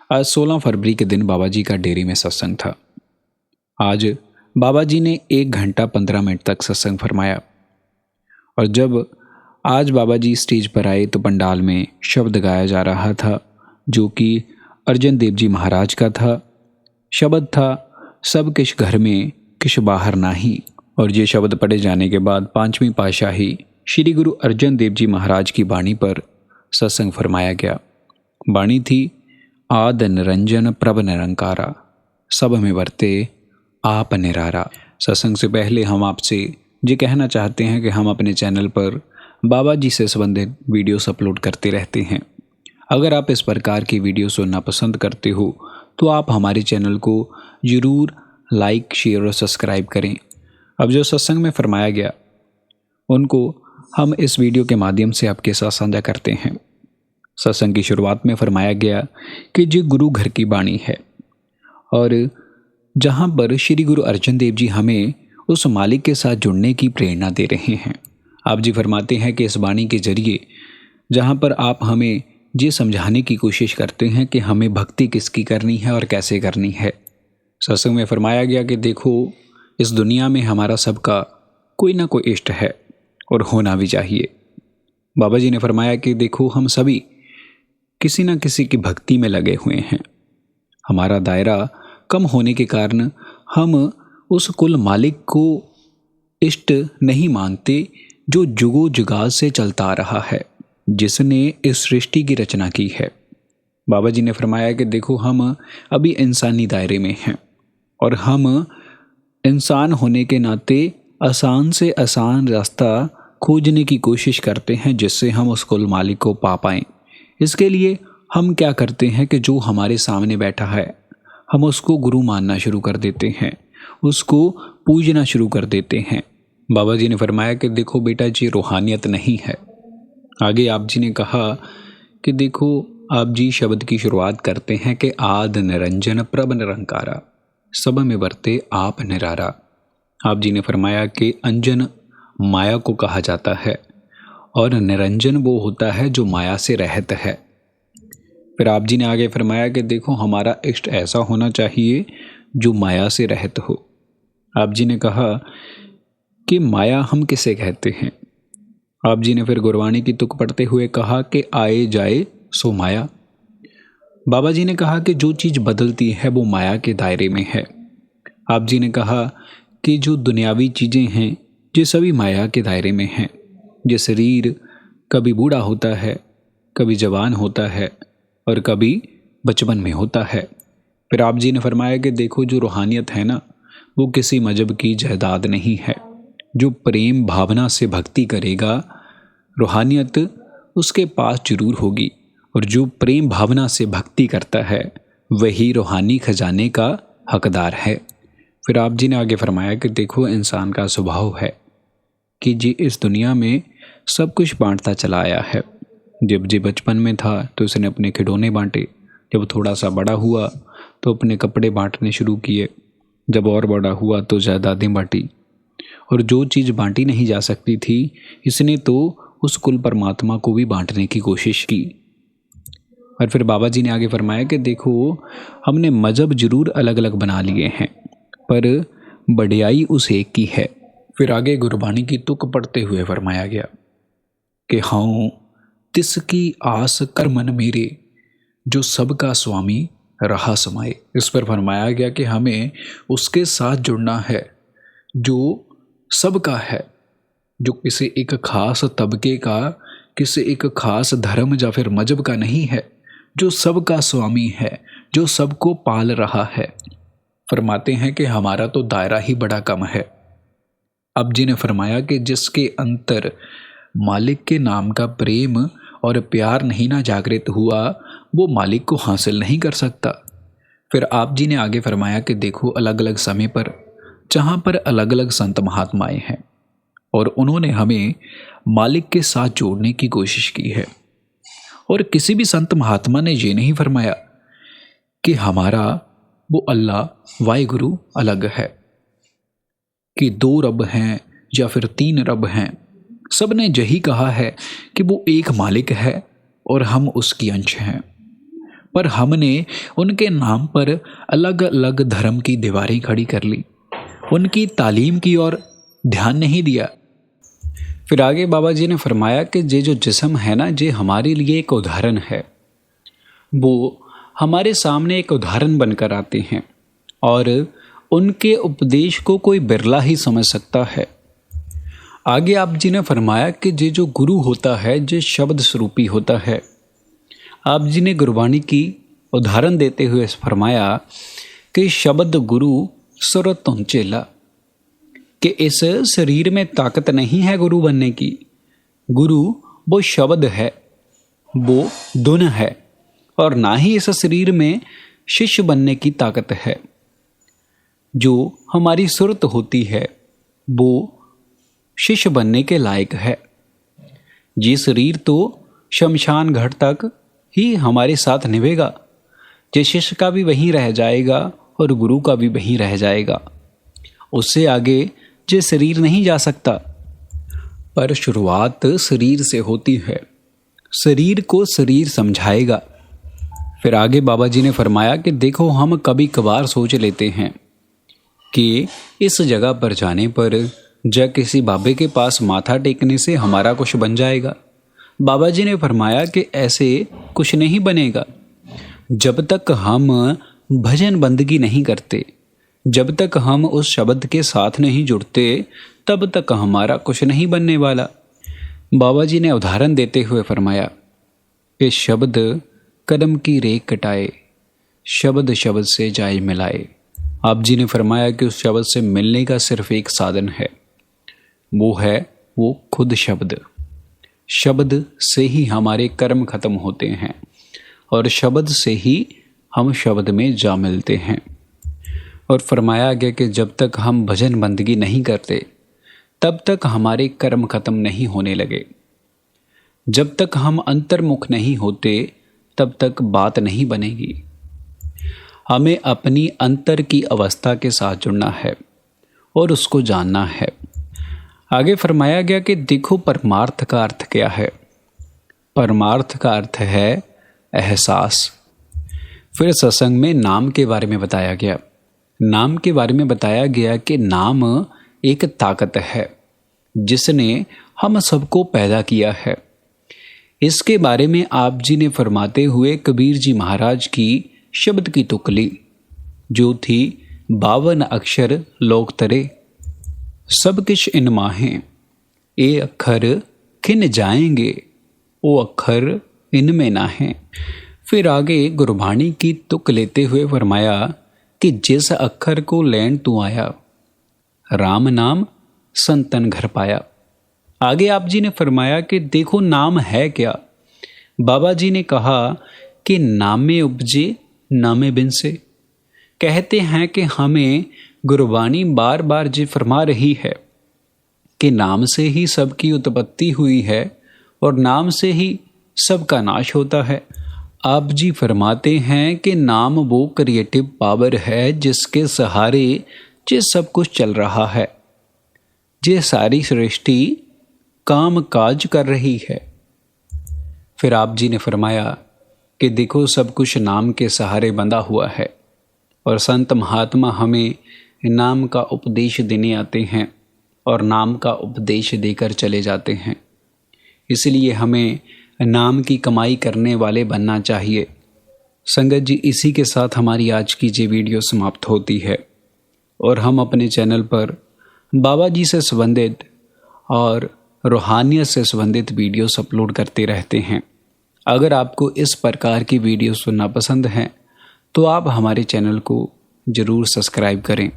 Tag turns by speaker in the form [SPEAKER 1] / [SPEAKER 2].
[SPEAKER 1] आज 16 फरवरी के दिन बाबा जी का डेयरी में सत्संग था। आज बाबा जी ने 1 घंटा 15 मिनट तक सत्संग फरमाया। और जब आज बाबा जी स्टेज पर आए तो पंडाल में शब्द गाया जा रहा था, जो कि अर्जन देव जी महाराज का था। शब्द था, सब किश घर में किश बाहर नाही। और ये शब्द पढ़े जाने के बाद पांचवी पातशाही श्री गुरु अर्जन देव जी महाराज की वाणी पर सत्संग फरमाया गया। वाणी थी, आद निरंजन प्रभ निरंकारा, सब में वर्ते आप निरारा। सत्संग से पहले हम आपसे ये कहना चाहते हैं कि हम अपने चैनल पर बाबा जी से संबंधित वीडियोस अपलोड करते रहते हैं। अगर आप इस प्रकार की वीडियो सुनना पसंद करते हो तो आप हमारे चैनल को ज़रूर लाइक, शेयर और सब्सक्राइब करें। अब जो सत्संग में फरमाया गया उनको हम इस वीडियो के माध्यम से आपके साथ साझा करते हैं। सत्संग की शुरुआत में फरमाया गया कि ये गुरु घर की वाणी है, और जहाँ पर श्री गुरु अर्जन देव जी हमें उस मालिक के साथ जुड़ने की प्रेरणा दे रहे हैं। आप जी फरमाते हैं कि इस वाणी के जरिए जहाँ पर आप हमें ये समझाने की कोशिश करते हैं कि हमें भक्ति किसकी करनी है और कैसे करनी है। सत्संग में फरमाया गया कि देखो, इस दुनिया में हमारा सबका कोई ना कोई इष्ट है और होना भी चाहिए। बाबा जी ने फरमाया कि देखो, हम सभी किसी न किसी की भक्ति में लगे हुए हैं। हमारा दायरा कम होने के कारण हम उस कुल मालिक को इष्ट नहीं मानते जो जुगो जुगाल से चलता आ रहा है, जिसने इस सृष्टि की रचना की है। बाबा जी ने फरमाया कि देखो, हम अभी इंसानी दायरे में हैं और हम इंसान होने के नाते आसान से आसान रास्ता खोजने की कोशिश करते हैं जिससे हम उस कुल मालिक को पा पाएं। इसके लिए हम क्या करते हैं कि जो हमारे सामने बैठा है हम उसको गुरु मानना शुरू कर देते हैं, उसको पूजना शुरू कर देते हैं। बाबा जी ने फरमाया कि देखो बेटा, जी रूहानियत नहीं है। आगे आप जी ने कहा कि देखो, आप जी शब्द की शुरुआत करते हैं कि आद निरंजन प्रभ निरंकारा, सब में वर्ते आप निरारा। आप जी ने फरमाया कि अंजन माया को कहा जाता है और निरंजन वो होता है जो माया से रहित है। फिर आप जी ने आगे फरमाया कि देखो, हमारा इष्ट ऐसा होना चाहिए जो माया से रहित हो। आप जी ने कहा कि माया हम किसे कहते हैं। आप जी ने फिर गुरबाणी की तुक पढ़ते हुए कहा कि आए जाए सो माया। बाबा जी ने कहा कि जो चीज़ बदलती है वो माया के दायरे में है। आप जी ने कहा कि जो दुनियावी चीज़ें हैं ये सभी माया के दायरे में हैं। ये शरीर कभी बूढ़ा होता है, कभी जवान होता है और कभी बचपन में होता है। फिर आप जी ने फरमाया कि देखो, जो रूहानियत है ना, वो किसी मजहब की जायदाद नहीं है। जो प्रेम भावना से भक्ति करेगा, रूहानियत उसके पास जरूर होगी, और जो प्रेम भावना से भक्ति करता है वही रूहानी खजाने का हकदार है। फिर आप जी ने आगे फरमाया कि देखो, इंसान का स्वभाव है कि जी इस दुनिया में सब कुछ बांटता चला आया है। जब जी बचपन में था तो उसने अपने खिलौने बांटे, जब थोड़ा सा बड़ा हुआ तो अपने कपड़े बांटने शुरू किए, जब और बड़ा हुआ तो जायदादें बांटी, और जो चीज़ बांटी नहीं जा सकती थी इसने तो उस कुल परमात्मा को भी बांटने की कोशिश की। और फिर बाबा जी ने आगे फरमाया कि देखो, हमने मजहब जरूर अलग अलग बना लिए हैं पर बढ़ियाई उस एक की है। फिर आगे गुरबाणी की तुक पढ़ते हुए फरमाया गया कि हाँ तिसकी आस कर मन मेरे, जो सबका स्वामी रहा समाए। इस पर फरमाया गया कि हमें उसके साथ जुड़ना है जो सबका है, जो किसी एक खास तबके का, किसी एक खास धर्म या फिर मजहब का नहीं है, जो सबका स्वामी है, जो सबको पाल रहा है। फरमाते हैं कि हमारा तो दायरा ही बड़ा कम है। अब जी ने फरमाया कि जिसके अंतर मालिक के नाम का प्रेम और प्यार नहीं ना जागृत हुआ, वो मालिक को हासिल नहीं कर सकता। फिर आप जी ने आगे फरमाया कि देखो, अलग अलग समय पर जहाँ पर अलग अलग संत महात्माएं हैं और उन्होंने हमें मालिक के साथ जोड़ने की कोशिश की है, और किसी भी संत महात्मा ने ये नहीं फरमाया कि हमारा वो अल्लाह वाहिगुरु अलग है, कि 2 रब हैं या फिर 3 रब हैं। सब ने यही कहा है कि वो एक मालिक है और हम उसकी अंश हैं। पर हमने उनके नाम पर अलग अलग धर्म की दीवारें खड़ी कर ली, उनकी तालीम की ओर ध्यान नहीं दिया। फिर आगे बाबा जी ने फरमाया कि ये जो जिस्म है ना, ये हमारे लिए एक उदाहरण है। वो हमारे सामने एक उदाहरण बनकर आते हैं और उनके उपदेश को कोई बिरला ही समझ सकता है। आगे आप जी ने फरमाया कि ये जो गुरु होता है ये शब्द स्वरूपी होता है। आप जी ने गुरबाणी की उदाहरण देते हुए फरमाया कि शब्द गुरु सुरत तुम चेला, कि इस शरीर में ताकत नहीं है गुरु बनने की। गुरु वो शब्द है, वो धुन है, और ना ही इस शरीर में शिष्य बनने की ताकत है। जो हमारी सुरत होती है वो शिष्य बनने के लायक है। ये शरीर तो शमशान घाट तक ही हमारे साथ निभेगा, ये शिष्य का भी वहीं रह जाएगा और गुरु का भी वहीं रह जाएगा। उससे आगे ये शरीर नहीं जा सकता। पर शुरुआत शरीर से होती है, शरीर को शरीर समझाएगा। फिर आगे बाबा जी ने फरमाया कि देखो, हम कभी कभार सोच लेते हैं कि इस जगह पर जाने पर या किसी बाबे के पास माथा टेकने से हमारा कुछ बन जाएगा। बाबा जी ने फरमाया कि ऐसे कुछ नहीं बनेगा। जब तक हम भजन बंदगी नहीं करते, जब तक हम उस शब्द के साथ नहीं जुड़ते, तब तक हमारा कुछ नहीं बनने वाला। बाबा जी ने उदाहरण देते हुए फरमाया कि शब्द कदम की रेख कटाए, शब्द शब्द से जाय मिलाए। आप जी ने फरमाया कि उस शब्द से मिलने का सिर्फ एक साधन है, वो खुद शब्द। शब्द से ही हमारे कर्म खत्म होते हैं और शब्द से ही हम शब्द में जा मिलते हैं। और फरमाया गया कि जब तक हम भजन बंदगी नहीं करते तब तक हमारे कर्म खत्म नहीं होने लगे। जब तक हम अंतर्मुख नहीं होते तब तक बात नहीं बनेगी। हमें अपनी अंतर की अवस्था के साथ जुड़ना है और उसको जानना है। आगे फरमाया गया कि देखो, परमार्थ का अर्थ क्या है। परमार्थ का अर्थ है एहसास। फिर सत्संग में नाम के बारे में बताया गया। नाम के बारे में बताया गया कि नाम एक ताकत है जिसने हम सबको पैदा किया है। इसके बारे में आप जी ने फरमाते हुए कबीर जी महाराज की शब्द की तुकली जो थी 52 अक्षर लोक तरे, सब किश इन माहें, ए अक्षर किन जाएंगे, ओ अक्षर इनमें ना हैं। फिर आगे गुरबाणी की तुक लेते हुए फरमाया कि जिस अक्षर को लैन तू आया, राम नाम संतन घर पाया। आगे आप जी ने फरमाया कि देखो, नाम है क्या। बाबा जी ने कहा कि नामे उपजे नामे बिन से। कहते हैं कि हमें गुरबाणी बार बार जी फरमा रही है कि नाम से ही सबकी उत्पत्ति हुई है और नाम से ही सबका नाश होता है। आप जी फरमाते हैं कि नाम वो क्रिएटिव पावर है जिसके सहारे ये सब कुछ चल रहा है, ये सारी सृष्टि काम काज कर रही है। फिर आप जी ने फरमाया कि देखो, सब कुछ नाम के सहारे बंधा हुआ है और संत महात्मा हमें नाम का उपदेश देने आते हैं और नाम का उपदेश देकर चले जाते हैं। इसलिए हमें नाम की कमाई करने वाले बनना चाहिए। संगत जी, इसी के साथ हमारी आज की ये वीडियो समाप्त होती है और हम अपने चैनल पर बाबा जी से संबंधित और रूहानियत से संबंधित वीडियोस अपलोड करते रहते हैं। अगर आपको इस प्रकार की वीडियो सुनना पसंद है तो आप हमारे चैनल को ज़रूर सब्सक्राइब करें।